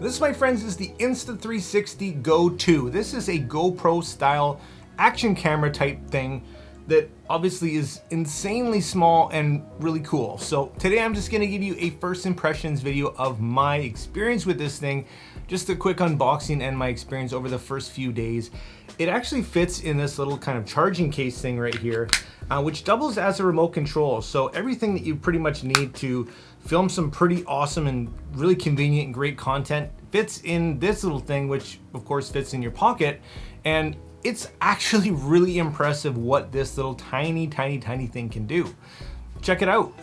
This, my friends, is the Insta360 Go 2. This is a GoPro style action camera type thing that obviously is insanely small and really cool. So today I'm just gonna give you a first impressions video of my experience with this thing, just a quick unboxing and my experience over the first few days. It actually fits in this little kind of charging case thing right here, which doubles as a remote control. So everything that you pretty much need to film some pretty awesome and really convenient and great content fits in this little thing, which of course fits in your pocket. And it's actually really impressive what this little tiny thing can do. Check it out.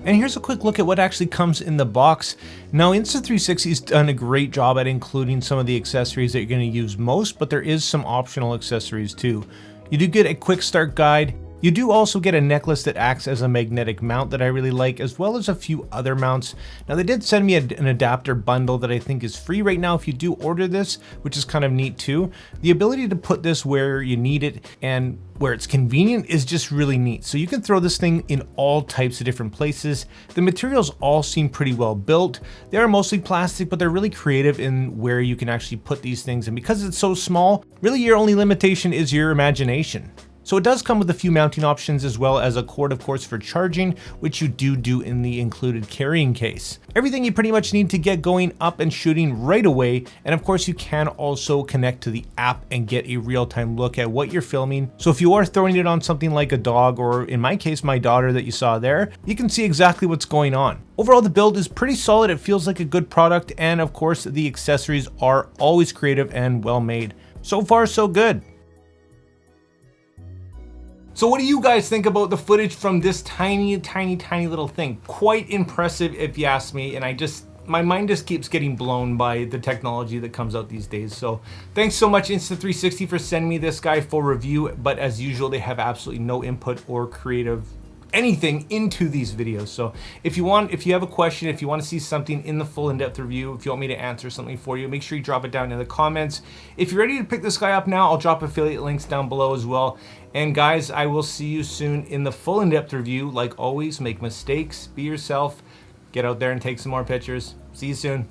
And here's a quick look at what actually comes in the box. Now, Insta360 has done a great job at including some of the accessories that you're going to use most, but there is some optional accessories too. You do get a quick start guide. You do also get a necklace that acts as a magnetic mount that I really like, as well as a few other mounts. Now, they did send me an adapter bundle that I think is free right now if you do order this, which is kind of neat too. The ability to put this where you need it and where it's convenient is just really neat. So you can throw this thing in all types of different places. The materials all seem pretty well built. They are mostly plastic, but they're really creative in where you can actually put these things. And because it's so small, really your only limitation is your imagination. So it does come with a few mounting options, as well as a cord, of course, for charging, which you do in the included carrying case. Everything you pretty much need to get going up and shooting right away. And of course, you can also connect to the app and get a real-time look at what you're filming. So if you are throwing it on something like a dog, or in my case, my daughter that you saw there, you can see exactly what's going on. Overall, the build is pretty solid. It feels like a good product. And of course, the accessories are always creative and well made. So far, so good. So what do you guys think about the footage from this tiny little thing? Quite impressive if you ask me, and my mind just keeps getting blown by the technology that comes out these days. So thanks so much Insta360 for sending me this guy for review, but as usual, they have absolutely no input or creative anything into these videos. So if you have a question, if you want to see something in the full in-depth review, if you want me to answer something for you, make sure you drop it down in the comments. If you're ready to pick this guy up now, I'll drop affiliate links down below as well. And guys, I will see you soon in the full in-depth review. Like always, make mistakes, be yourself, get out there and take some more pictures. See you soon.